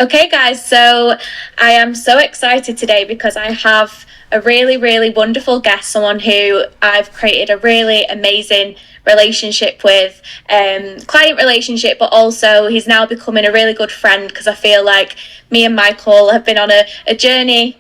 Okay, guys, so I am so excited today because I have a really, really wonderful guest, someone who I've created a really amazing relationship with, client relationship, but also he's now becoming a really good friend because I feel like me and Michael have been on a journey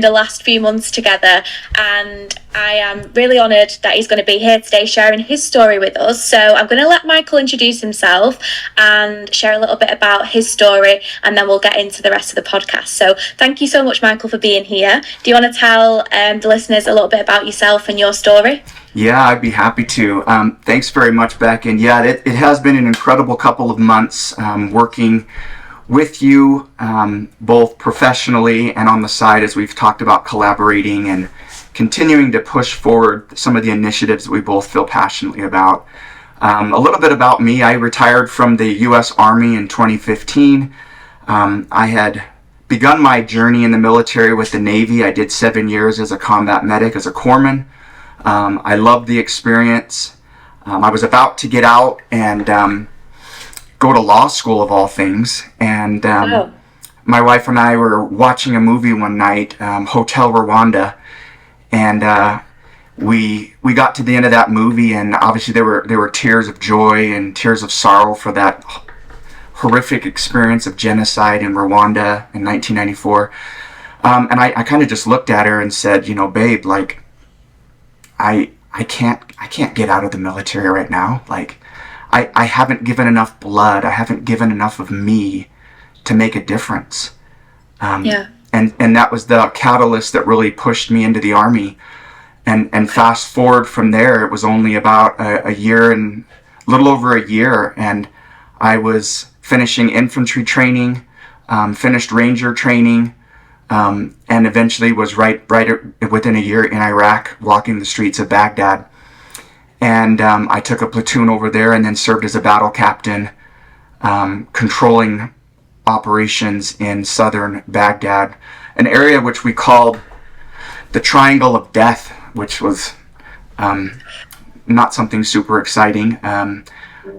the last few months together, and I am really honoured that he's going to be here today sharing his story with us. So I'm going to let Michael introduce himself and share a little bit about his story, and then we'll get into the rest of the podcast. So thank you so much, Michael, for being here. Do you want to tell the listeners a little bit about yourself and your story? Yeah, I'd be happy to. Thanks very much, Beck. And yeah, it has been an incredible couple of months working with you, both professionally and on the side, as we've talked about collaborating and continuing to push forward some of the initiatives that we both feel passionately about. A little bit about me. I retired from the U.S. Army in 2015. I had begun my journey in the military with the Navy. I did 7 years as a combat medic, as a corpsman. I loved the experience. I was about to get out and go to law school, of all things, and my wife and I were watching a movie one night, Hotel Rwanda, and we got to the end of that movie, and obviously there were tears of joy and tears of sorrow for that horrific experience of genocide in Rwanda in 1994. And I kind of just looked at her and said, you know, babe, like I can't get out of the military right now. Like I haven't given enough blood. I haven't given enough of me to make a difference. And that was the catalyst that really pushed me into the Army. And fast forward from there, it was only about a year and a little over a year, and I was finishing infantry training, finished Ranger training, and eventually was right within a year in Iraq, walking the streets of Baghdad. And I took a platoon over there and then served as a battle captain, controlling operations in southern Baghdad, an area which we called the Triangle of Death, which was not something super exciting.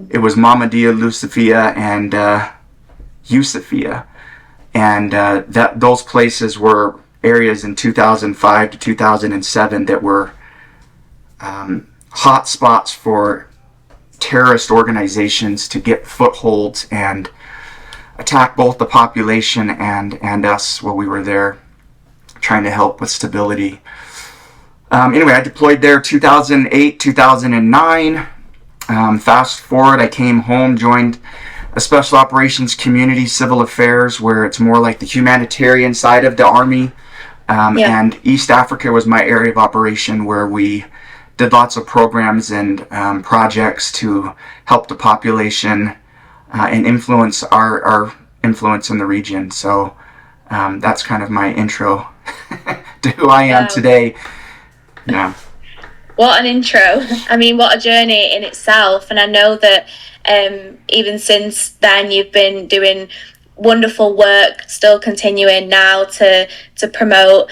It was Mahmadiyya, Lusafia, and Yusufia. And those places were areas in 2005 to 2007 that were hot spots for terrorist organizations to get footholds and attack both the population and us while we were there trying to help with stability. Anyway, I deployed there 2008, 2009. Fast forward, I came home, joined a special operations community, civil affairs, where it's more like the humanitarian side of the Army. And East Africa was my area of operation, where we did lots of programs and projects to help the population and influence our influence in the region. So that's kind of my intro to who I am today. Yeah. What an intro. I mean, what a journey in itself. And I know that even since then you've been doing wonderful work, still continuing now to promote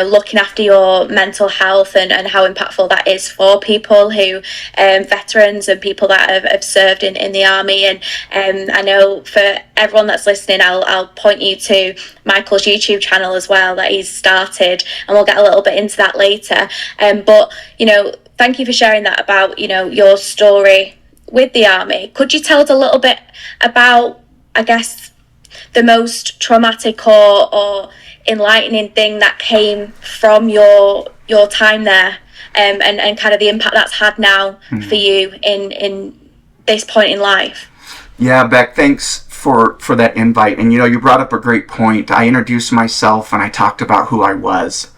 looking after your mental health and how impactful that is for people who veterans and people that have served in the Army. And I know for everyone that's listening, I'll point you to Michael's YouTube channel as well that he's started, and we'll get a little bit into that later. But thank you for sharing that about your story with the Army. Could you tell us a little bit about, I guess, the most traumatic or enlightening thing that came from your time there, and kind of the impact that's had now for you in this point in life? Yeah, Beck, thanks for that invite. And you brought up a great point. I introduced myself and I talked about who I was.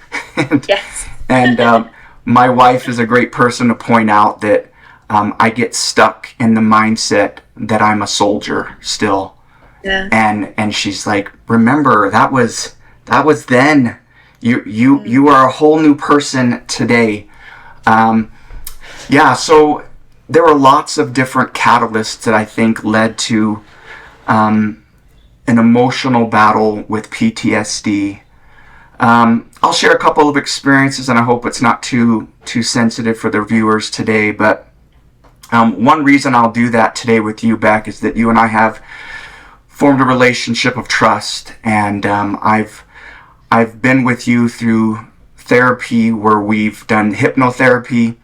Yes. And my wife is a great person to point out that I get stuck in the mindset that I'm a soldier still. Yeah. And she's like, remember, that was then. You are a whole new person today. So there were lots of different catalysts that I think led to an emotional battle with PTSD. I'll share a couple of experiences, and I hope it's not too sensitive for the viewers today, but one reason I'll do that today with you, Beck, is that you and I have formed a relationship of trust, and I've been with you through therapy where we've done hypnotherapy,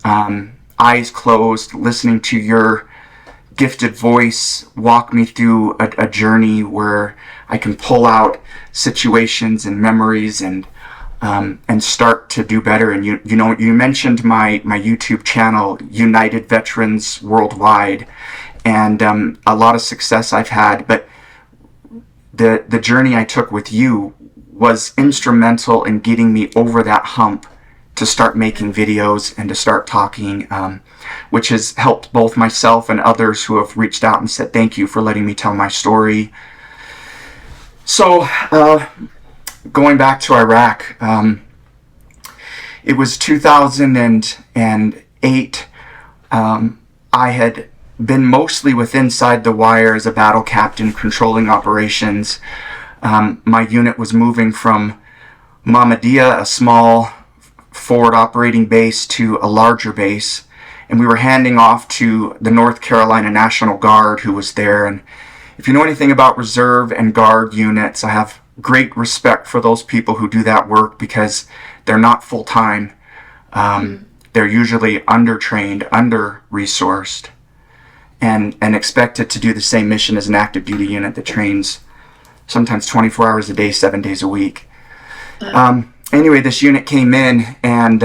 eyes closed, listening to your gifted voice walk me through a journey where I can pull out situations and memories and start to do better. And you mentioned my YouTube channel, United Veterans Worldwide, and a lot of success I've had. But the journey I took with you was instrumental in getting me over that hump to start making videos and to start talking, which has helped both myself and others who have reached out and said thank you for letting me tell my story. So going back to Iraq, it was 2008. I had been mostly with inside the wire as a battle captain controlling operations. My unit was moving from Mahmudiya, a small forward operating base, to a larger base, and we were handing off to the North Carolina National Guard who was there. And if you know anything about reserve and guard units, I have great respect for those people who do that work because they're not full-time. They're usually under-trained, under-resourced, and expected to do the same mission as an active duty unit that trains sometimes 24 hours a day, 7 days a week. Anyway, this unit came in, and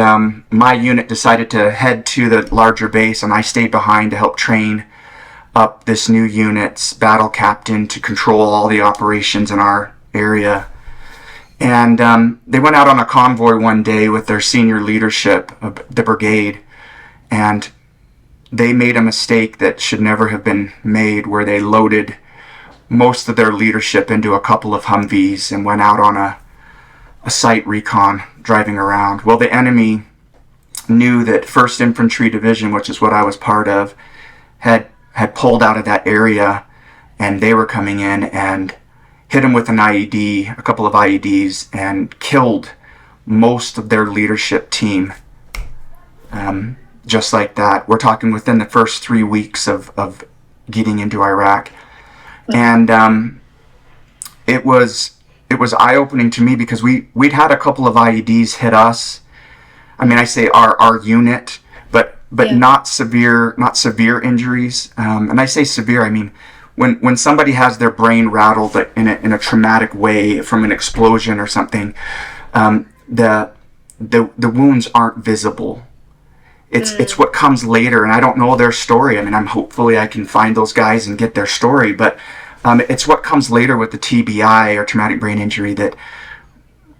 my unit decided to head to the larger base, and I stayed behind to help train up this new unit's battle captain to control all the operations in our area. And they went out on a convoy one day with their senior leadership of the brigade, and they made a mistake that should never have been made, where they loaded most of their leadership into a couple of Humvees and went out on a site recon driving around. Well, the enemy knew that 1st Infantry Division, which is what I was part of, had pulled out of that area, and they were coming in and hit them with an IED, a couple of IEDs, and killed most of their leadership team. Just like that. We're talking within the first 3 weeks of getting into Iraq. And it was eye-opening to me because we'd had a couple of IEDs hit us. I mean, I say our unit, but not severe injuries. And I say severe, I mean when somebody has their brain rattled in a traumatic way from an explosion or something, the wounds aren't visible. It's what comes later, and I don't know their story. I mean, hopefully I can find those guys and get their story, but it's what comes later with the TBI, or traumatic brain injury, that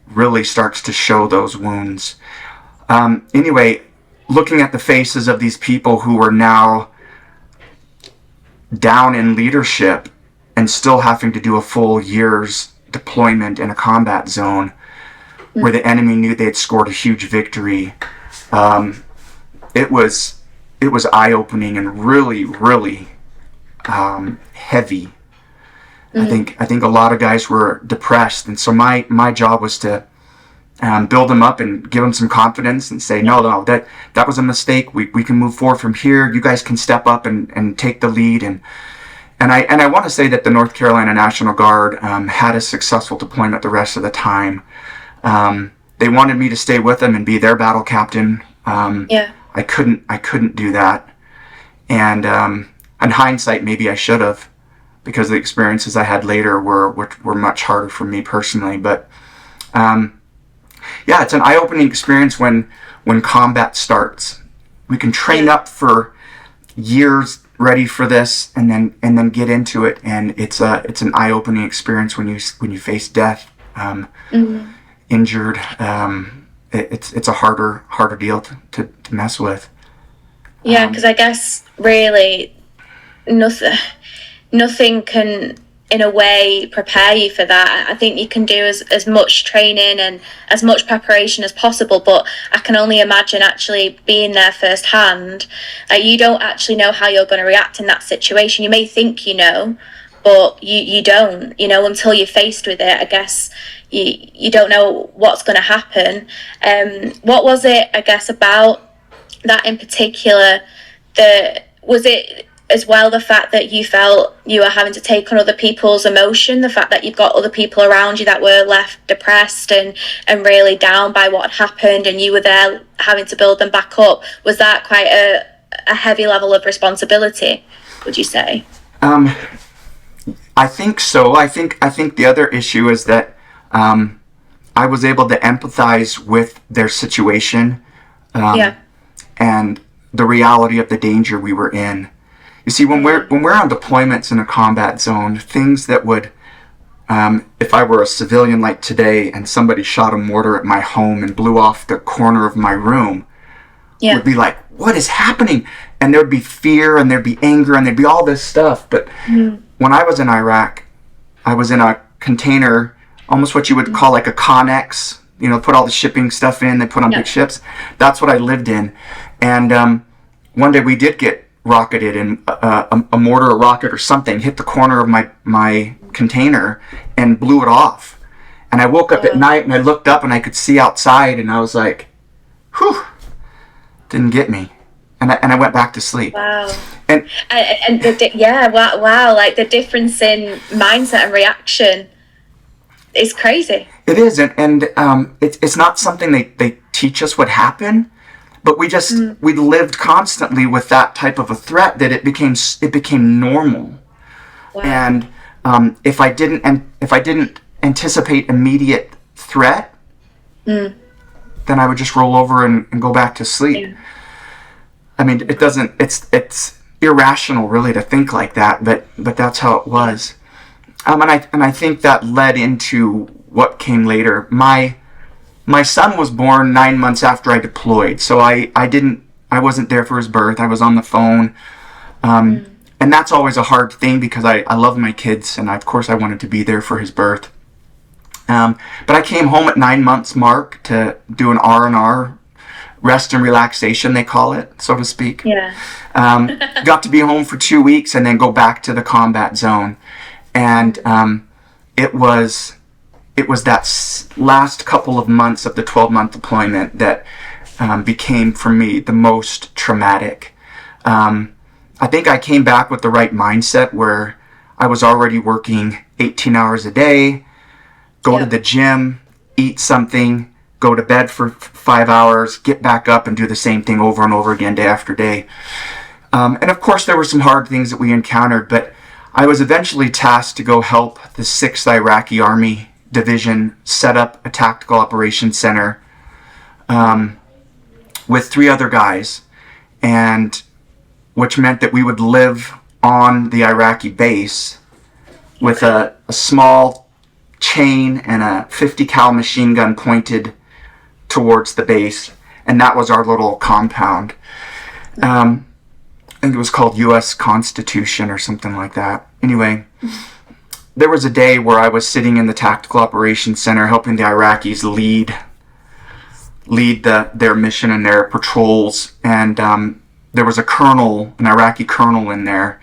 really starts to show those wounds. Anyway, looking at the faces of these people who are now down in leadership and still having to do a full year's deployment in a combat zone where the enemy knew they had scored a huge victory, it was eye-opening and really, really heavy. I think a lot of guys were depressed, and so my job was to build them up and give them some confidence and say, no, that was a mistake. We can move forward from here. You guys can step up and take the lead. And I want to say that the North Carolina National Guard had a successful deployment the rest of the time. They wanted me to stay with them and be their battle captain. I couldn't do that. And in hindsight, maybe I should have, because the experiences I had later were much harder for me personally. But it's an eye-opening experience when combat starts. We can train up for years ready for this, and then get into it, and it's an eye-opening experience when you face death, injured. It's a harder deal to mess with. Yeah, because I guess really nothing can, in a way, prepare you for that. I think you can do as much training and as much preparation as possible, but I can only imagine actually being there firsthand. You don't actually know how you're going to react in that situation. You may think you know, but you don't, until you're faced with it. I guess you don't know what's going to happen. What was it, I guess, about that in particular, was it as well, the fact that you felt you were having to take on other people's emotion, the fact that you've got other people around you that were left depressed and really down by what had happened, and you were there having to build them back up. Was that quite a heavy level of responsibility, would you say? I think so. I think the other issue is that I was able to empathize with their situation, and the reality of the danger we were in. You see, when we're on deployments in a combat zone, things that would, if I were a civilian like today and somebody shot a mortar at my home and blew off the corner of my room, would be like, what is happening? And there'd be fear and there'd be anger and there'd be all this stuff. But when I was in Iraq, I was in a container, almost what you would call like a Connex, you know, put all the shipping stuff in, they put on big ships. That's what I lived in. And one day we did get rocketed, and a mortar or rocket or something hit the corner of my container and blew it off. And I woke up at night and I looked up and I could see outside, and I was like, whew, didn't get me. And I went back to sleep. Wow. Wow, like the difference in mindset and reaction is crazy. It is, and it's not something they teach us what happened, but we just we lived constantly with that type of a threat that it became normal. Wow. And if I didn't anticipate immediate threat, then I would just roll over and go back to sleep. Yeah. I mean, it's irrational really to think like that, but that's how it was. And I think that led into what came later. My son was born 9 months after I deployed, so I wasn't there for his birth. I was on the phone, and that's always a hard thing because I love my kids, and of course I wanted to be there for his birth. But I came home at 9 months mark to do an R&R, rest and relaxation, they call it, so to speak. Yeah. Got to be home for 2 weeks and then go back to the combat zone. And it was that last couple of months of the 12-month deployment that became, for me, the most traumatic. I think I came back with the right mindset where I was already working 18 hours a day, go to the gym, eat something, go to bed for 5 hours, get back up and do the same thing over and over again day after day. And of course there were some hard things that we encountered, but I was eventually tasked to go help the 6th Iraqi Army Division set up a tactical operations center with 3 other guys, and which meant that we would live on the Iraqi base with a small chain and a 50 cal machine gun pointed towards the base, and that was our little compound. I think it was called U.S. Constitution or something like that. Anyway, there was a day where I was sitting in the Tactical Operations Center helping the Iraqis lead their mission and their patrols, and there was an Iraqi colonel in there,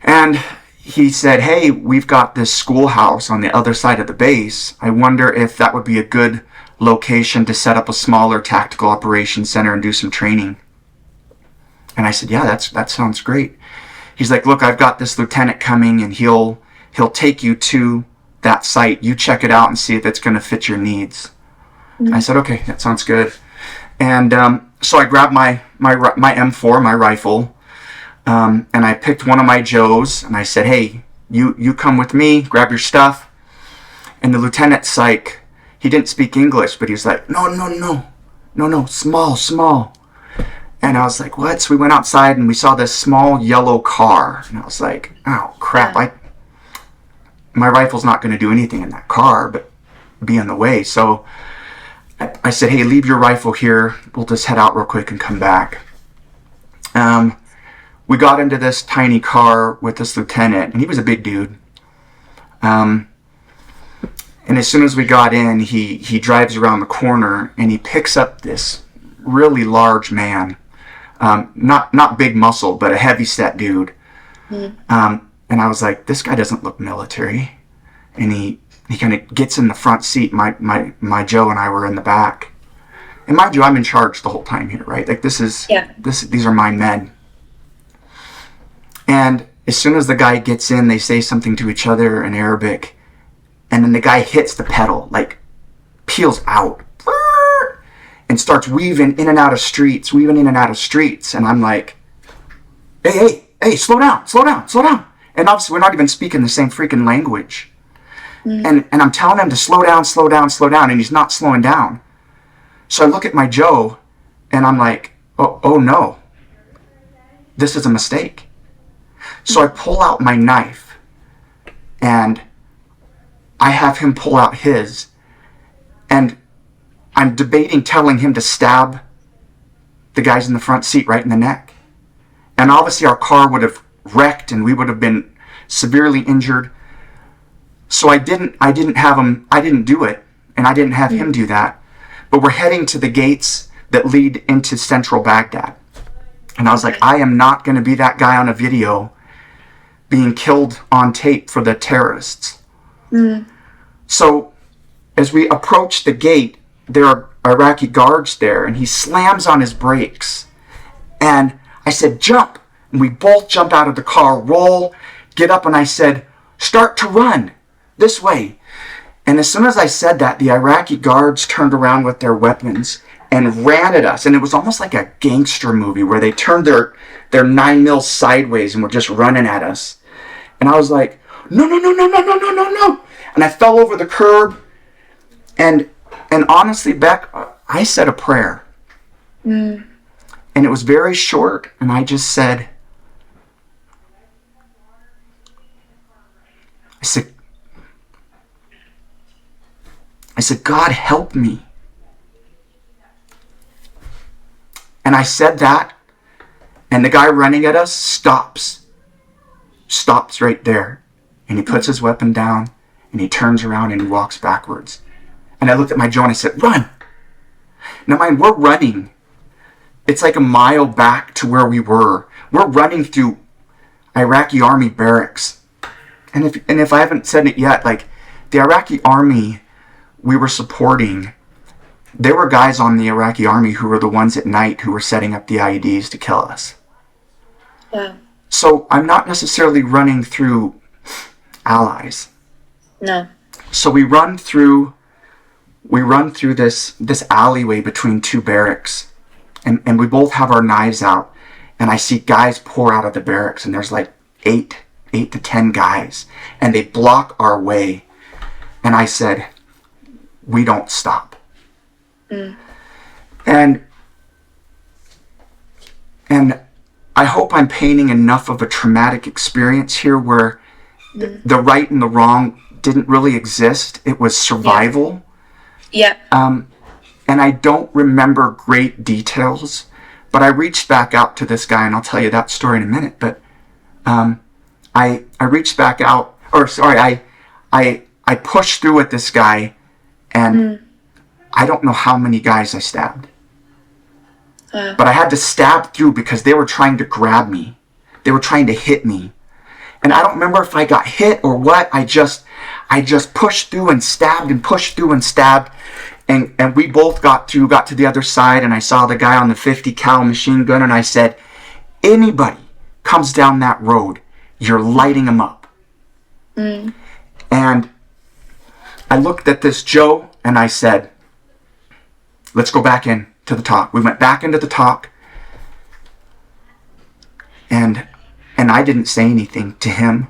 and he said, hey, we've got this schoolhouse on the other side of the base. I wonder if that would be a good location to set up a smaller tactical operations center and do some training. And I said, yeah, that sounds great. He's like, look, I've got this lieutenant coming, and he'll take you to that site. You check it out and see if it's going to fit your needs. I said, okay, that sounds good. And so I grabbed my M4, my rifle, and I picked one of my Joes, and I said, hey, you come with me, grab your stuff. And the lieutenant's like, he didn't speak English, but he was like, no, small. And I was like, what? So we went outside and we saw this small yellow car. And I was like, oh, crap. My rifle's not going to do anything in that car but be in the way. So I said, hey, leave your rifle here. We'll just head out real quick and come back. We got into this tiny car with this lieutenant, and he was a big dude. And as soon as we got in, he drives around the corner, and he picks up this really large man. Not big muscle, but a heavy-set dude. And I was like, this guy doesn't look military. And he kind of gets in the front seat. My Joe and I were in the back. And mind you, I'm in charge the whole time here, right? Like these are my men. And as soon as the guy gets in, they say something to each other in Arabic. And then the guy hits the pedal, like peels out and starts weaving in and out of streets. And I'm like, hey, slow down. And obviously we're not even speaking the same freaking language. And I'm telling him to slow down, and he's not slowing down. So I look at my Joe, and I'm like, oh no, this is a mistake. So I pull out my knife, and I have him pull out his, and I'm debating telling him to stab the guys in the front seat right in the neck. And obviously our car would have wrecked, and we would have been severely injured. So I didn't do it, and I didn't have him do that. But we're heading to the gates that lead into central Baghdad. And I was like, I am not going to be that guy on a video being killed on tape for the terrorists. So as we approach the gate, there are Iraqi guards there, and he slams on his brakes. And I said, jump. And we both jump out of the car, roll, get up, and I said, start to run this way. And as soon as I said that, the Iraqi guards turned around with their weapons and ran at us. And it was almost like a gangster movie where they turned their 9mm sideways and were just running at us. And I was like, no. And I fell over the curb. And honestly, Beck, I said a prayer. And it was very short. And I just said, I said, God, help me. And I said that, and the guy running at us stops right there. And he puts his weapon down, and he turns around and he walks backwards. And I looked at my Joe and I said, run. Now mind, we're running. It's like a mile back to where we were. We're running through Iraqi army barracks. And if I haven't said it yet, like the Iraqi army we were supporting, there were guys on the Iraqi army who were the ones at night who were setting up the IEDs to kill us. Wow. So I'm not necessarily running through allies. No. So we run through this alleyway between two barracks, and we both have our knives out, and I see guys pour out of the barracks, and there's like 8 to 10 guys, and they block our way. And I said, we don't stop. And I hope I'm painting enough of a traumatic experience here where the right and the wrong didn't really exist. It was survival. Yeah. And I don't remember great details, but I reached back out to this guy, and I'll tell you that story in a minute. But I reached back out, I pushed through at this guy, and I don't know how many guys I stabbed. But I had to stab through because they were trying to grab me. They were trying to hit me. And I don't remember if I got hit or what. I just pushed through and stabbed and pushed through and stabbed. And we both got to the other side, and I saw the guy on the 50 cal machine gun, and I said, anybody comes down that road, you're lighting them up. And I looked at this Joe, and I said, let's go back in to the talk. We went back into the talk, and I didn't say anything to him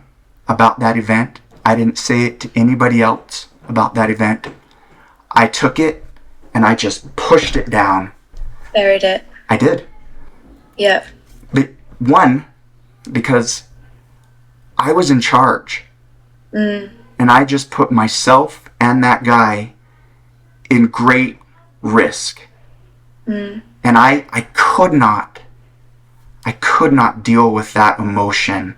about that event. I didn't say it to anybody else about that event. I took it, and I just pushed it down. Buried it. I did. Yeah. But one, because I was in charge. And I just put myself and that guy in great risk. And I could not deal with that emotion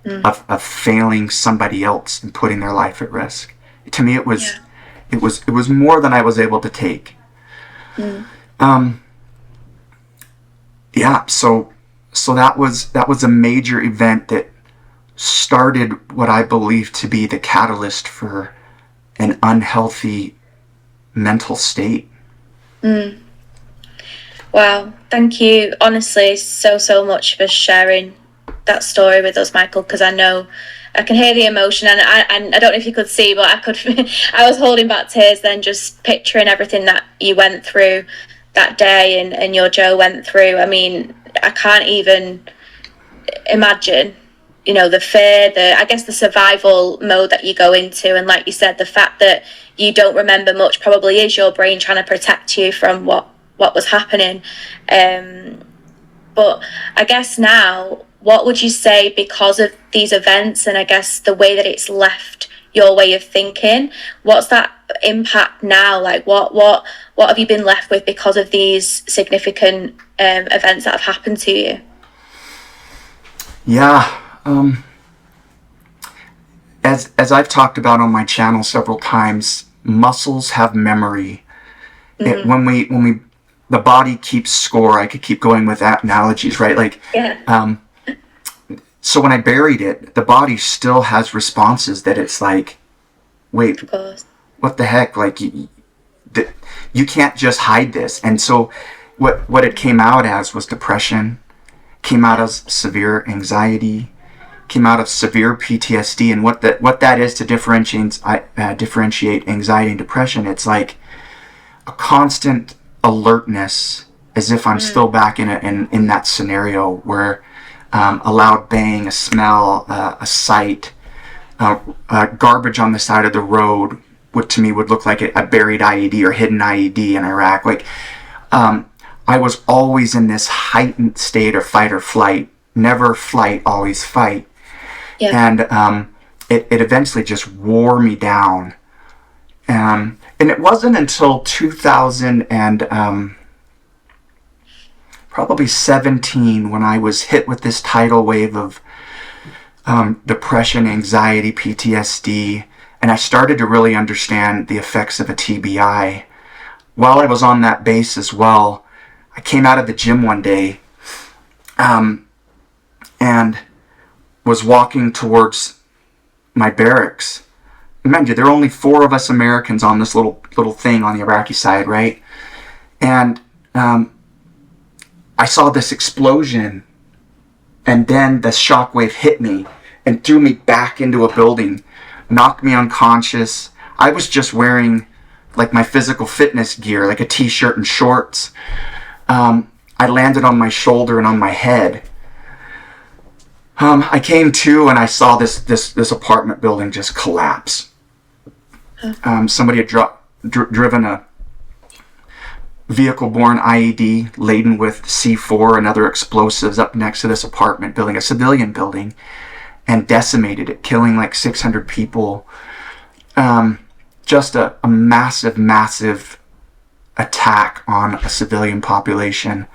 of failing somebody else and putting their life at risk. To me, it was more than I was able to take. So that was a major event that started what I believe to be the catalyst for an unhealthy mental state. Wow, thank you honestly so much for sharing that story with us, Michael, because I know I can hear the emotion, and I don't know if you could see, but I could. I was holding back tears then, just picturing everything that you went through that day, and your Joe went through. I mean, I can't even imagine, the fear, I guess the survival mode that you go into, and like you said, the fact that you don't remember much probably is your brain trying to protect you from what was happening. But I guess now, what would you say, because of these events and I guess the way that it's left your way of thinking, what's that impact now? Like what have you been left with because of these significant events that have happened to you? Yeah. As I've talked about on my channel several times, muscles have memory. Mm-hmm. When we the body keeps score. I could keep going with that analogies, right? Like, yeah. So when I buried it, the body still has responses that it's like, wait, of course. What the heck? Like, you can't just hide this. And so what it came out as was depression, came out as severe anxiety, came out of severe PTSD. And what that is to differentiate anxiety and depression, it's like a constant alertness, as if I'm still back in that scenario where a loud bang, a smell, a sight, garbage on the side of the road, what to me would look like a buried IED or hidden IED in Iraq. Like, I was always in this heightened state of fight or flight, never flight, always fight. Yeah. And it eventually just wore me down. And it wasn't until 2000 and probably 17 when I was hit with this tidal wave of depression, anxiety, PTSD, and I started to really understand the effects of a TBI. While I was on that base as well, I came out of the gym one day and was walking towards my barracks. Mind you, there are only 4 of us Americans on this little thing on the Iraqi side, right? And I saw this explosion, and then the shockwave hit me and threw me back into a building, knocked me unconscious. I was just wearing like my physical fitness gear, like a t-shirt and shorts. I landed on my shoulder and on my head. I came to and I saw this apartment building just collapse. Somebody had driven a vehicle-borne IED laden with C4 and other explosives up next to this apartment building, a civilian building, and decimated it, killing like 600 people. Just a massive attack on a civilian population.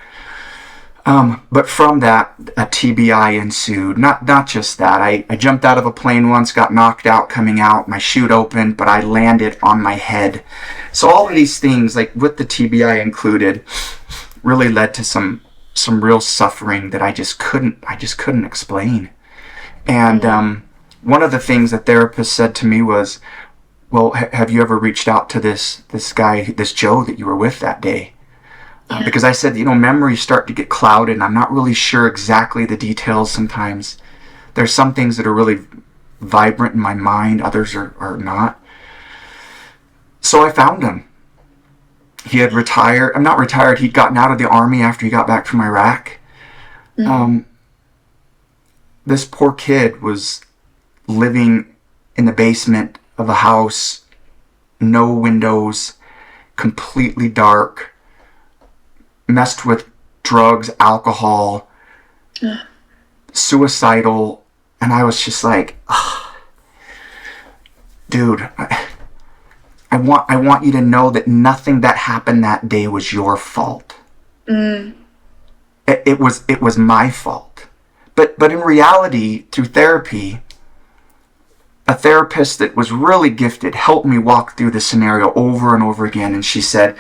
But from that, a TBI ensued. Not just that. I jumped out of a plane once, got knocked out coming out. My chute opened, but I landed on my head. So all of these things, like with the TBI included, really led to some real suffering that I just couldn't explain. And one of the things the therapist said to me was, "Well, have you ever reached out to this guy, this Joe that you were with that day?" Yeah. Because I said, memories start to get clouded, and I'm not really sure exactly the details sometimes. There's some things that are really vibrant in my mind, others are not. So I found him. He had retired. I'm not retired. He'd gotten out of the army after he got back from Iraq. Mm-hmm. This poor kid was living in the basement of a house, no windows, completely dark, messed with drugs, alcohol, suicidal, and I was just like, dude, I want you to know that nothing that happened that day was your fault. It was my fault. But in reality, through therapy, a therapist that was really gifted helped me walk through the scenario over and over again, and she said,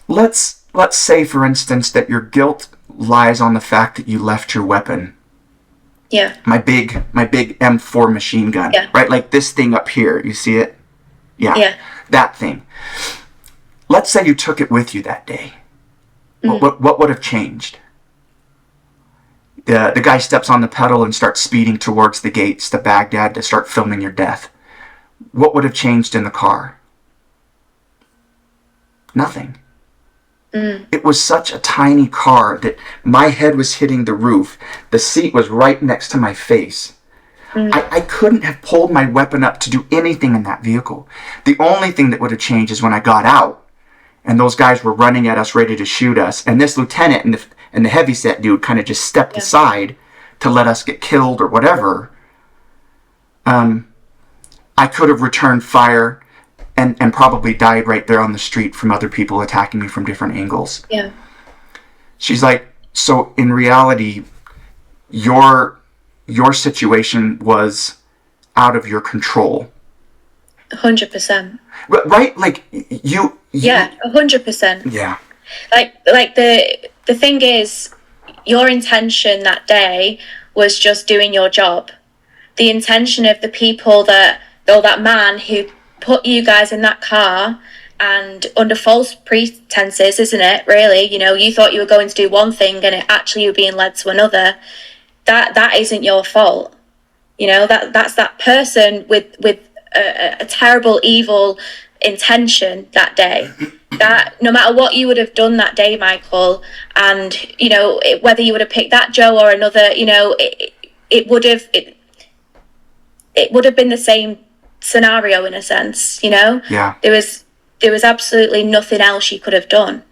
let's say, for instance, that your guilt lies on the fact that you left your weapon. Yeah. My big M4 machine gun. Yeah. Right? Like this thing up here. You see it? Yeah. Yeah. That thing. Let's say you took it with you that day. What would have changed? the guy steps on the pedal and starts speeding towards the gates to Baghdad to start filming your death. What would have changed in the car? Nothing. It was such a tiny car that my head was hitting the roof. The seat was right next to my face. I couldn't have pulled my weapon up to do anything in that vehicle. The only thing that would have changed is when I got out and those guys were running at us ready to shoot us, and this lieutenant and the heavyset dude kind of just stepped aside to let us get killed or whatever. I could have returned fire and probably died right there on the street from other people attacking me from different angles. Yeah. She's like, so in reality, your situation was out of your control. 100%. Right? Like you yeah, 100%. Yeah. Like the thing is, your intention that day was just doing your job. The intention of the people that man who put you guys in that car, and under false pretenses, isn't it, really? You know, you thought you were going to do one thing and you were being led to another. That isn't your fault. You know, that's that person with a terrible, evil intention that day. That no matter what you would have done that day, Michael, and, you know, whether you would have picked that Joe or another, you know, it would have been the same scenario in a sense, you know. Yeah. There was absolutely nothing else you could have done.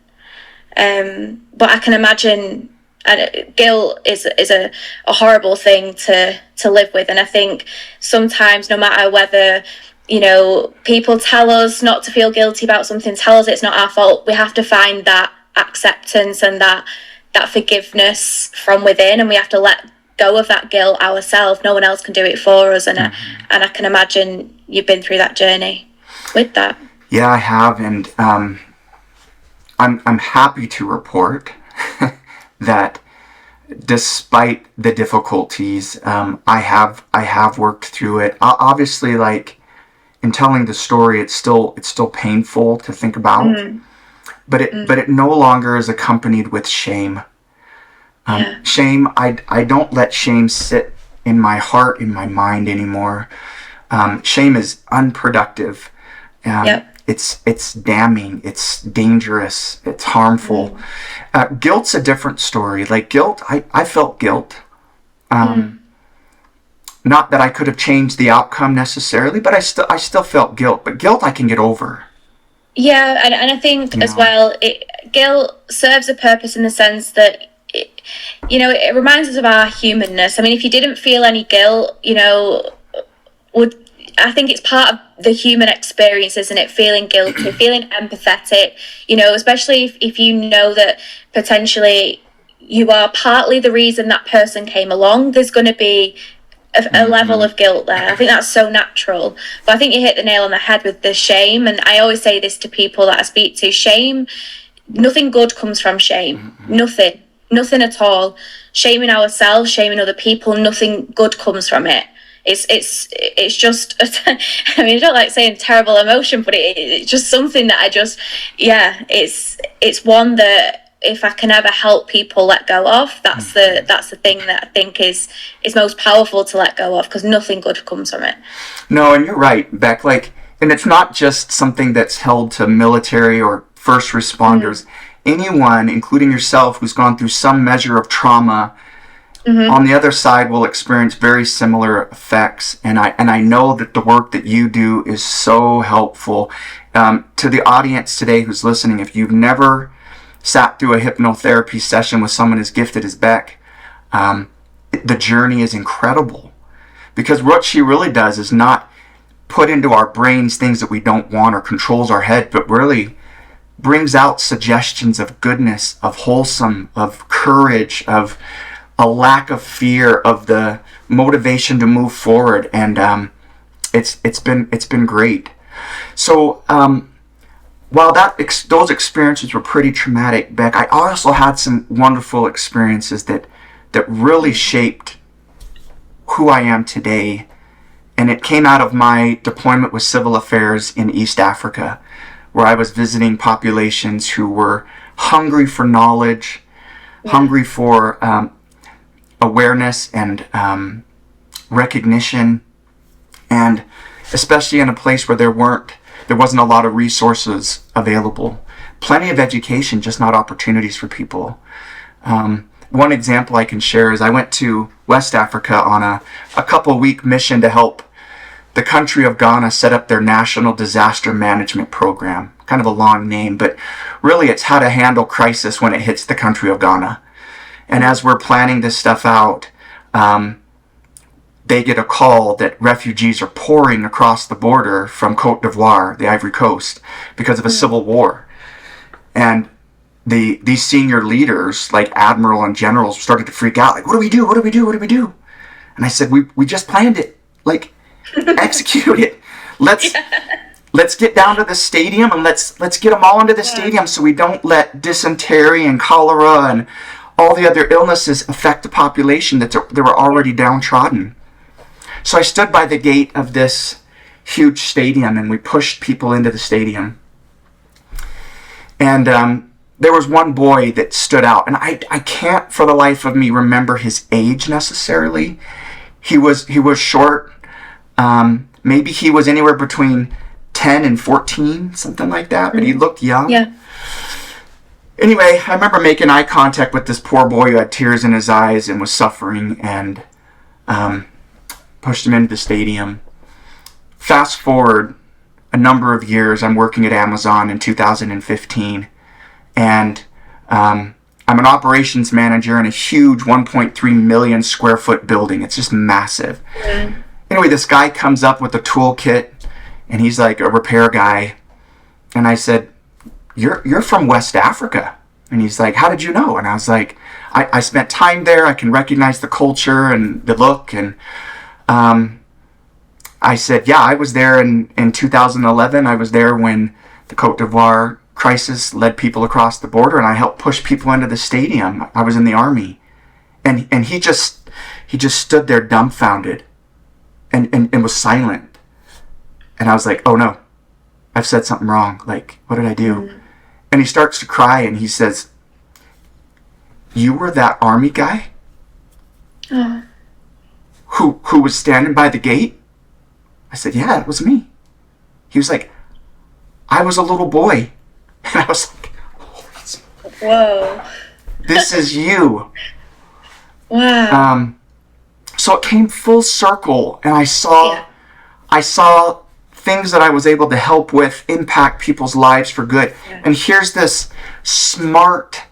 But I can imagine, and guilt is a horrible thing to live with, and I think sometimes, no matter whether, you know, people tell us not to feel guilty about something, tell us it's not our fault, we have to find that acceptance and that forgiveness from within, and we have to let go of that guilt ourselves. No one else can do it for us, and I can imagine you've been through that journey with that. Yeah, I have, and I'm happy to report that despite the difficulties, I have worked through it. Obviously, like in telling the story, it's still painful to think about, but it no longer is accompanied with shame. Shame, I don't let shame sit in my heart, in my mind anymore. Shame is unproductive. It's damning, it's dangerous, it's harmful. Guilt's a different story. Like guilt, I felt guilt. Not that I could have changed the outcome necessarily, but I still felt guilt. But guilt I can get over. Yeah, and I think as well, guilt serves a purpose in the sense that it reminds us of our humanness. I mean, if you didn't feel any guilt, you know, I think it's part of the human experience, isn't it? Feeling guilty, feeling empathetic, you know, especially if you know that potentially you are partly the reason that person came along. There's going to be a level of guilt there. I think that's so natural. But I think you hit the nail on the head with the shame. And I always say this to people that I speak to: shame, nothing good comes from shame. Nothing at all. Shaming ourselves, shaming other people, nothing good comes from it. It's just, I mean, I don't like saying terrible emotion, but it's just something that it's one that if I can ever help people let go of, that's the thing that I think is most powerful to let go of, because nothing good comes from it. No, and you're right, Beck. Like, and it's not just something that's held to military or first responders. Anyone, including yourself, who's gone through some measure of trauma, on the other side will experience very similar effects. And I know that the work that you do is so helpful. To the audience today who's listening, if you've never sat through a hypnotherapy session with someone as gifted as Beck, the journey is incredible. Because what she really does is not put into our brains things that we don't want or controls our head, but really brings out suggestions of goodness, of wholesome, of courage, of a lack of fear, of the motivation to move forward. And it's been great. So while those experiences were pretty traumatic, Beck, I also had some wonderful experiences that really shaped who I am today. And it came out of my deployment with Civil Affairs in East Africa, where I was visiting populations who were hungry for knowledge, hungry for awareness and recognition, and especially in a place where there wasn't a lot of resources available. Plenty of education, just not opportunities for people. One example I can share is I went to West Africa on a couple-week mission to help the country of Ghana set up their National Disaster Management Program. Kind of a long name, but really it's how to handle crisis when it hits the country of Ghana. And as we're planning this stuff out, they get a call that refugees are pouring across the border from Côte d'Ivoire, the Ivory Coast, because of a civil war. And these senior leaders, like admiral and generals, started to freak out. Like, what do we do? What do we do? What do we do? And I said, we just planned it. Like, execute it. Let's get down to the stadium and let's get them all into the stadium so we don't let dysentery and cholera and all the other illnesses affect the population that were already downtrodden. So I stood by the gate of this huge stadium and we pushed people into the stadium. And there was one boy that stood out, and I can't for the life of me remember his age necessarily. He was short. Maybe he was anywhere between 10 and 14, something like that, but he looked young. Yeah. Anyway, I remember making eye contact with this poor boy who had tears in his eyes and was suffering, and pushed him into the stadium. Fast forward a number of years, I'm working at Amazon in 2015, and I'm an operations manager in a huge 1.3 million square foot building. It's just massive. Mm-hmm. Anyway, this guy comes up with a toolkit, and he's like a repair guy, and I said, You're from West Africa. And he's like, how did you know? And I was like, I spent time there. I can recognize the culture and the look. And I said, yeah, I was there in 2011. I was there when the Côte d'Ivoire crisis led people across the border, and I helped push people into the stadium. I was in the army. And he just stood there dumbfounded and was silent. And I was like, oh no, I've said something wrong. Like, what did I do? Mm-hmm. And he starts to cry and he says, you were that army guy? Oh. Who was standing by the gate? I said, yeah, it was me. He was like, I was a little boy. And I was like, whoa. This is you. Wow. So it came full circle, and I saw things that I was able to help with impact people's lives for good. Yeah. And here's this smart,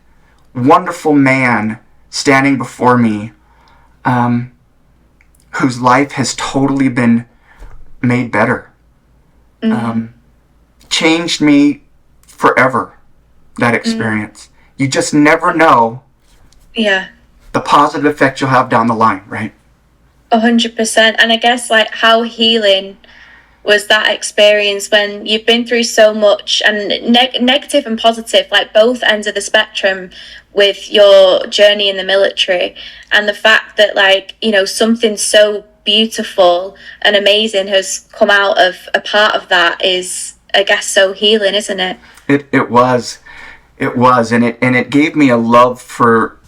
wonderful man standing before me, whose life has totally been made better. Mm-hmm. Changed me forever, that experience. You just never know the positive effect you'll have down the line, right? 100%. And I guess, like, how healing was that experience when you've been through so much, and negative and positive, like both ends of the spectrum with your journey in the military, and the fact that, like, you know, something so beautiful and amazing has come out of a part of that is, I guess, so healing, isn't it? It was, and it gave me a love for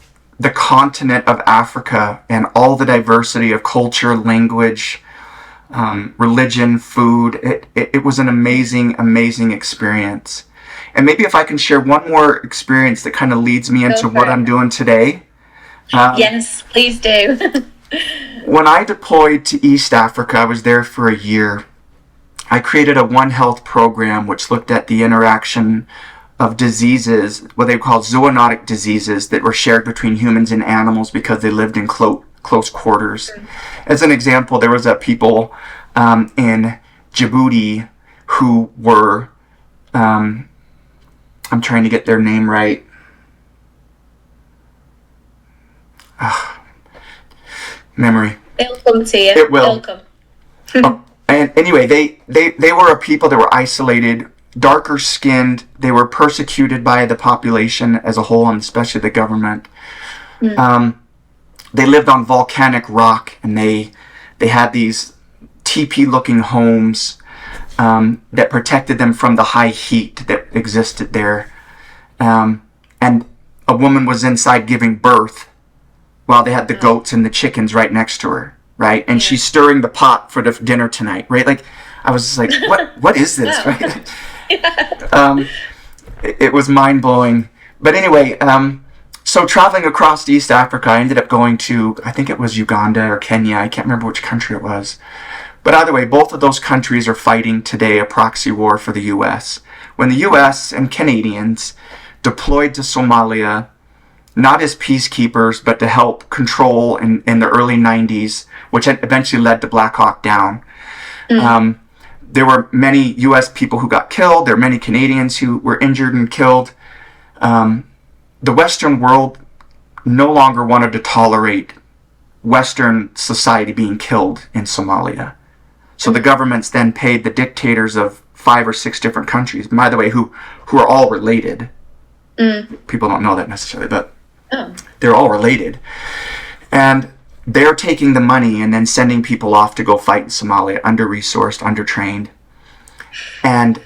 the continent of Africa and all the diversity of culture, language, religion, food. It was an amazing experience. And maybe if I can share one more experience that kind of leads me into what I'm doing today. Yes, please do. When I deployed to East Africa, I was there for a year. I created a One Health program which looked at the interaction of diseases, what they call zoonotic diseases, that were shared between humans and animals because they lived in close quarters. As an example, there was a people in Djibouti who were, I'm trying to get their name right. Memory. It'll come to you. It will. It'll come. And anyway, they were a people that were isolated, darker skinned. They were persecuted by the population as a whole, and especially the government. They lived on volcanic rock, and they had these teepee-looking homes that protected them from the high heat that existed there. And a woman was inside giving birth while they had the goats and the chickens right next to her, right? And she's stirring the pot for the dinner tonight, right? Like, I was just like, what is this, right? It was mind-blowing. But anyway, so traveling across East Africa, I ended up going to, I think it was Uganda or Kenya. I can't remember which country it was. But either way, both of those countries are fighting today a proxy war for the U.S. When the U.S. and Canadians deployed to Somalia, not as peacekeepers, but to help control in the early 90s, which eventually led to Black Hawk Down. There were many U.S. people who got killed. There were many Canadians who were injured and killed. The Western world no longer wanted to tolerate Western society being killed in Somalia. So the governments then paid the dictators of 5 or 6 different countries, by the way, who are all related. People don't know that necessarily, but they're all related. And they're taking the money and then sending people off to go fight in Somalia, under-resourced, under-trained, and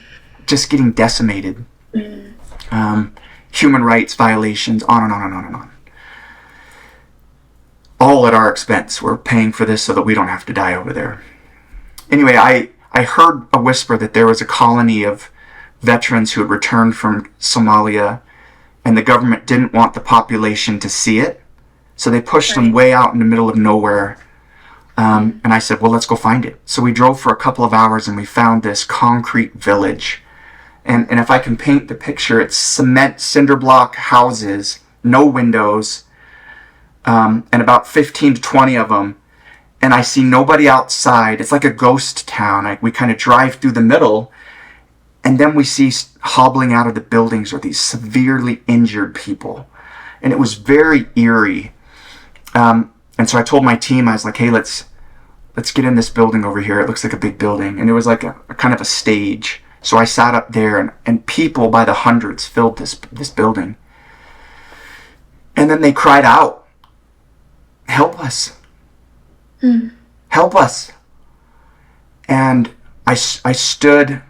just getting decimated. Human rights violations, on and on and on and on. All at our expense. We're paying for this so that we don't have to die over there. Anyway, I heard a whisper that there was a colony of veterans who had returned from Somalia, and the government didn't want the population to see it, so they pushed them way out in the middle of nowhere. And I said, well, let's go find it. So we drove for a couple of hours, and we found this concrete village. And if I can paint the picture, it's cement cinder block houses, no windows, and about 15 to 20 of them. And I see nobody outside. It's like a ghost town. We kind of drive through the middle, and then we see hobbling out of the buildings are these severely injured people. And it was very eerie. And so I told my team, I was like, hey, let's get in this building over here. It looks like a big building. And it was like a kind of a stage. So I sat up there, and people by the hundreds filled this building. And then they cried out, help us. Help us. And I stood,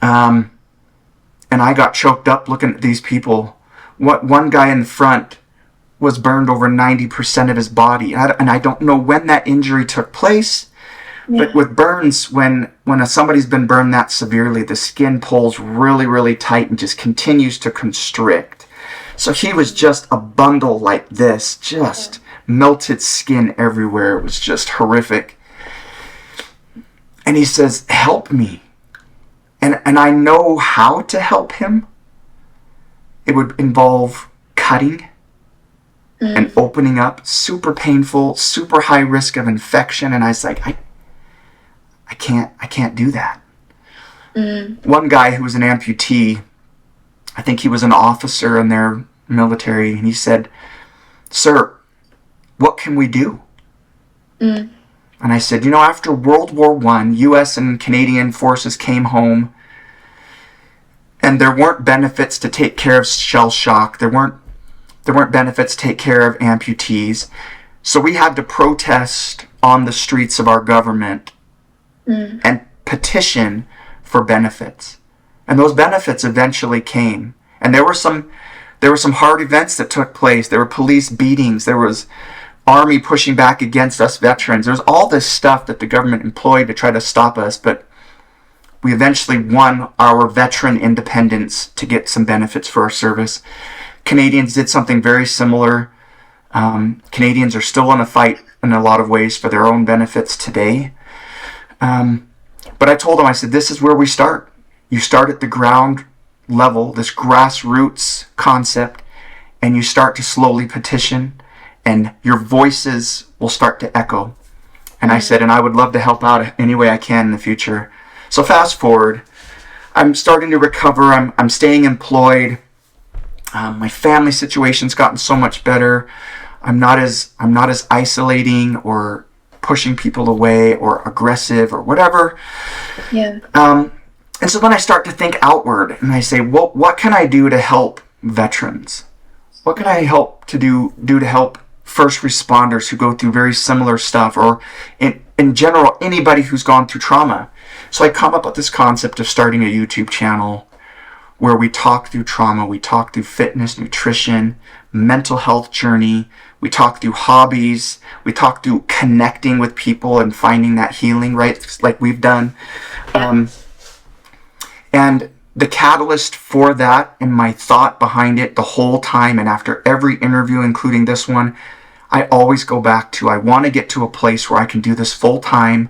and I got choked up looking at these people. One guy in the front was burned over 90% of his body. And I don't know when that injury took place. But with burns, when somebody's been burned that severely, the skin pulls really, really tight and just continues to constrict. So he was just a bundle like this, just melted skin everywhere. It was just horrific. And he says, help me. And I know how to help him. It would involve cutting and opening up, super painful, super high risk of infection. And I was like, I can't do that. One guy who was an amputee, I think he was an officer in their military, and he said, sir, what can we do? And I said, after World War I, U.S. and Canadian forces came home, and there weren't benefits to take care of shell shock. There weren't benefits to take care of amputees. So we had to protest on the streets of our government and petition for benefits. And those benefits eventually came. And there were some hard events that took place. There were police beatings. There was army pushing back against us veterans. There was all this stuff that the government employed to try to stop us, but we eventually won our veteran independence to get some benefits for our service. Canadians did something very similar. Canadians are still in a fight in a lot of ways for their own benefits today. But I told them, I said, this is where we start. You start at the ground level, this grassroots concept, and you start to slowly petition, and your voices will start to echo. And I said, and I would love to help out any way I can in the future. So fast forward, I'm starting to recover. I'm staying employed. My family situation's gotten so much better. I'm not as isolating or pushing people away or aggressive or whatever. And so then I start to think outward, and I say, well, what can I do to help veterans? What can I help to do to help first responders who go through very similar stuff, or in general, anybody who's gone through trauma? So I come up with this concept of starting a YouTube channel where we talk through trauma, we talk through fitness, nutrition, mental health journey. We talk through hobbies. We talk through connecting with people and finding that healing, right? Like we've done. And the catalyst for that and my thought behind it the whole time, and after every interview, including this one, I always go back to, I want to get to a place where I can do this full time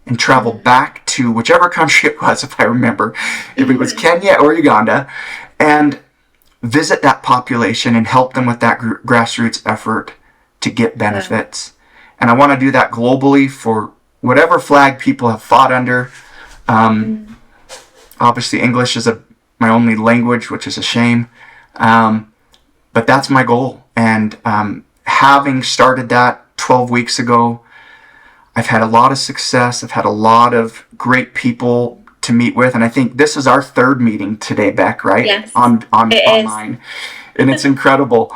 and travel back to whichever country it was, if I remember, if it was Kenya or Uganda, and visit that population and help them with that grassroots effort to get benefits. And I want to do that globally for whatever flag people have fought under. Obviously, English is my only language, which is a shame. But that's my goal. And having started that 12 weeks ago, I've had a lot of success. I've had a lot of great people to meet with. And I think this is our third meeting today, Beck, right? Yes, Online. And it's incredible.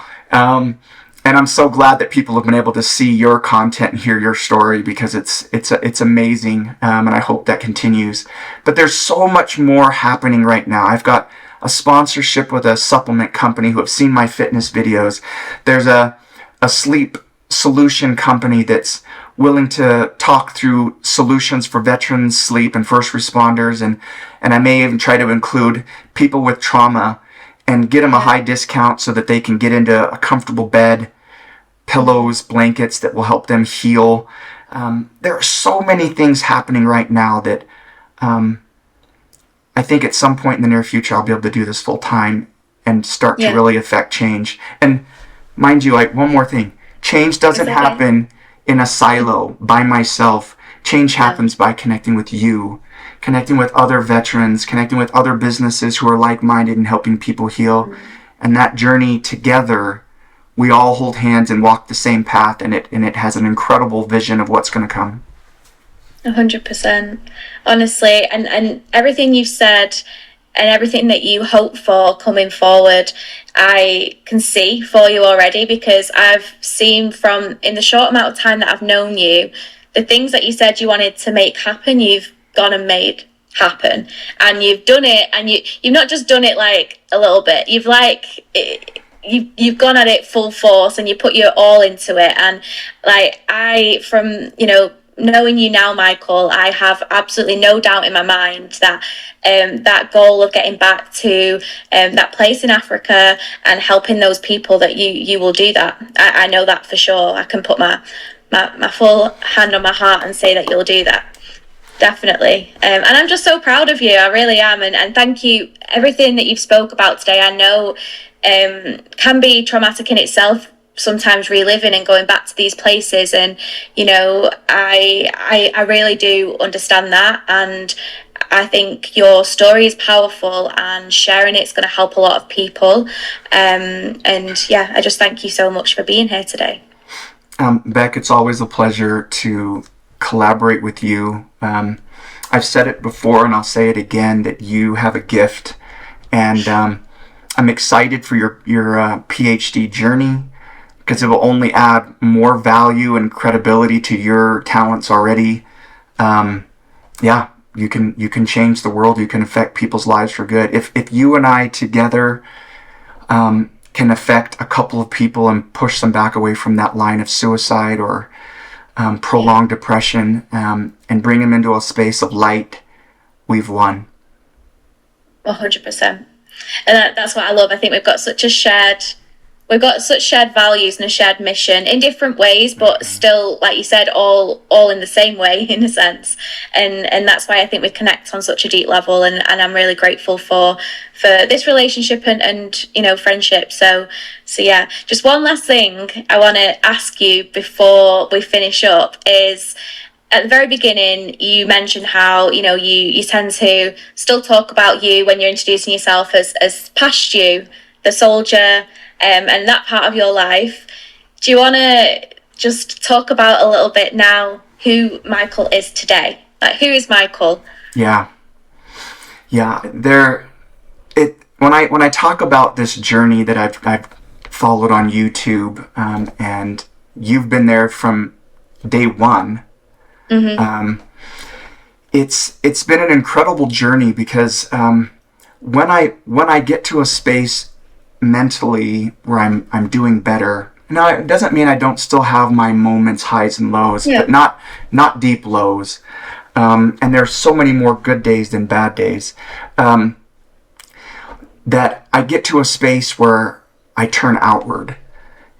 And I'm so glad that people have been able to see your content and hear your story, because it's amazing, and I hope that continues. But there's so much more happening right now. I've got a sponsorship with a supplement company who have seen my fitness videos. There's a sleep solution company that's willing to talk through solutions for veterans, sleep, and first responders, and I may even try to include people with trauma and get them a high discount so that they can get into a comfortable bed, pillows, blankets that will help them heal. There are so many things happening right now that I think at some point in the near future I'll be able to do this full time and start to really affect change. And mind you, like, one more thing, change doesn't happen in a silo by myself. Change happens by connecting with you, connecting with other veterans, connecting with other businesses who are like-minded and helping people heal. And that journey together, we all hold hands and walk the same path, and it has an incredible vision of what's going to come. 100%. Honestly, and everything you've said and everything that you hope for coming forward, I can see for you already, because I've seen from, in the short amount of time that I've known you, the things that you said you wanted to make happen, you've gone and made happen, and you've done it. And you've not just done it like a little bit, you've you've gone at it full force, and you put your all into it. And from knowing you now, Michael, I have absolutely no doubt in my mind that that goal of getting back to that place in Africa and helping those people, that you will do that. I know that for sure. I can put my full hand on my heart and say that you'll do that. Definitely. And I'm just so proud of you. I really am. And thank you. Everything that you've spoke about today, I know can be traumatic in itself, sometimes reliving and going back to these places. And, I really do understand that. And I think your story is powerful, and sharing it's going to help a lot of people. I just thank you so much for being here today. Beck, it's always a pleasure to collaborate with you. I've said it before and I'll say it again, that you have a gift, and I'm excited for your PhD journey, because it will only add more value and credibility to your talents already. You can change the world. You can affect people's lives for good. If you and I together can affect a couple of people and push them back away from that line of suicide or prolonged depression, and bring them into a space of light, we've won. 100%. And that's what I love. I think we've got such shared values and a shared mission in different ways, but still, like you said, all in the same way, in a sense. And that's why I think we connect on such a deep level. And I'm really grateful for this relationship and friendship. So yeah, just one last thing I want to ask you before we finish up is, at the very beginning, you mentioned how, you tend to still talk about you when you're introducing yourself as past you, the soldier, and that part of your life. Do you want to just talk about a little bit now who Michael is today? Like, who is Michael? Yeah. When I talk about this journey that I've followed on YouTube, and you've been there from day one. Mm-hmm. It's been an incredible journey, because when I get to a space mentally where I'm doing better, No, it doesn't mean I don't still have my moments, highs and lows, Yeah. but not deep lows. And there's so many more good days than bad days. That I get to a space where I turn outward,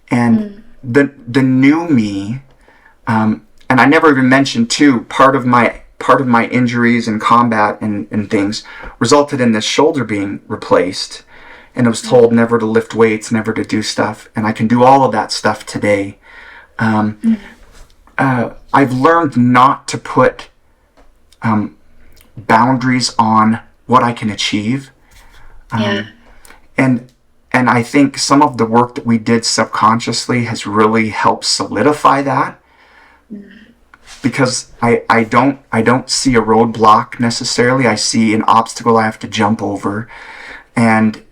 and the new me. And I never even mentioned too, part of my injuries and combat and things resulted in this shoulder being replaced. And I was told never to lift weights, never to do stuff. And I can do all of that stuff today. I've learned not to put boundaries on what I can achieve. And I think some of the work that we did subconsciously has really helped solidify that. Because I don't see a roadblock necessarily. I see an obstacle I have to jump over. And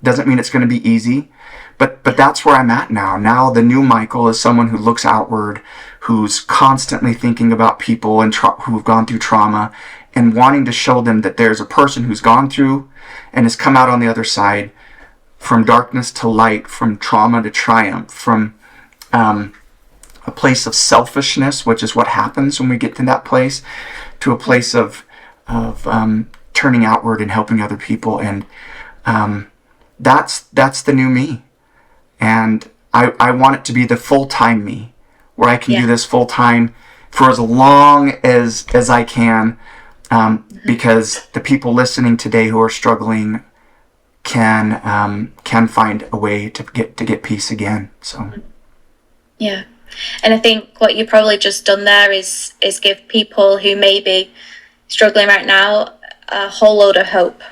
doesn't mean it's going to be easy, but that's where I'm at now. Now the new Michael is someone who looks outward, who's constantly thinking about people and who've gone through trauma, and wanting to show them that there's a person who's gone through and has come out on the other side, from darkness to light, from trauma to triumph, from a place of selfishness, which is what happens when we get to that place, to a place of turning outward and helping other people. And that's the new me. And I want it to be the full-time me, where I can do this full-time for as long as I can, because the people listening today who are struggling can find a way to get peace again. So yeah. And I think what you probably just done there is give people who may be struggling right now a whole load of hope,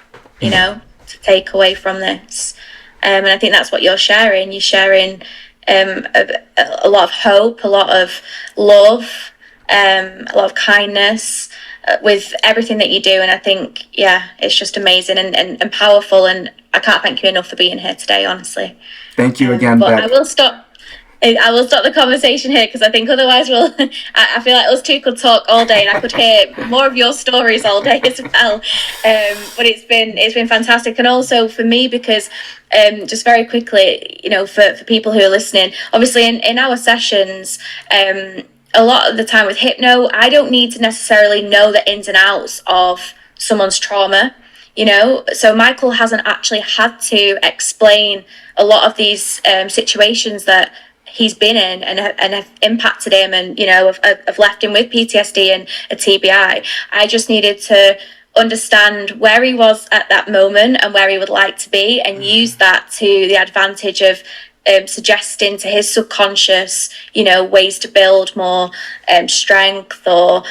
to take away from this. And I think that's what you're sharing. You're sharing a lot of hope, a lot of love, a lot of kindness with everything that you do. And I think, it's just amazing and powerful. And I can't thank you enough for being here today, honestly. Thank you again, but Beck. I will stop the conversation here, because I think otherwise I feel like us two could talk all day, and I could hear more of your stories all day as well. But it's been fantastic, and also for me, because just very quickly, for people who are listening, obviously in our sessions, a lot of the time with hypno, I don't need to necessarily know the ins and outs of someone's trauma. So Michael hasn't actually had to explain a lot of these situations that he's been in and have impacted him, and have left him with PTSD and a TBI. I just needed to understand where he was at that moment and where he would like to be, and use that to the advantage of suggesting to his subconscious, ways to build more strength, or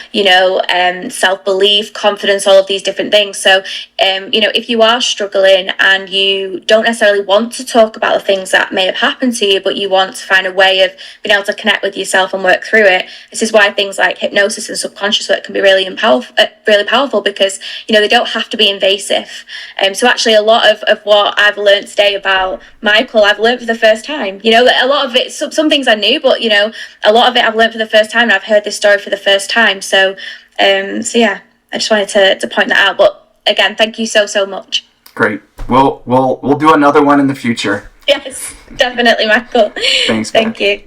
self-belief, confidence, all of these different things. So if you are struggling and you don't necessarily want to talk about the things that may have happened to you, but you want to find a way of being able to connect with yourself and work through it, this is why things like hypnosis and subconscious work can be really powerful, because they don't have to be invasive. So actually a lot of what I've learned today about Michael, I've learned for the first time. A lot of it, some things I knew, but a lot of it I've learned for the first time, and I've heard this story for the first time. So yeah, I just wanted to point that out. But again, thank you so much. Great. We'll do another one in the future. Yes, definitely, Michael. Thanks. Thank you.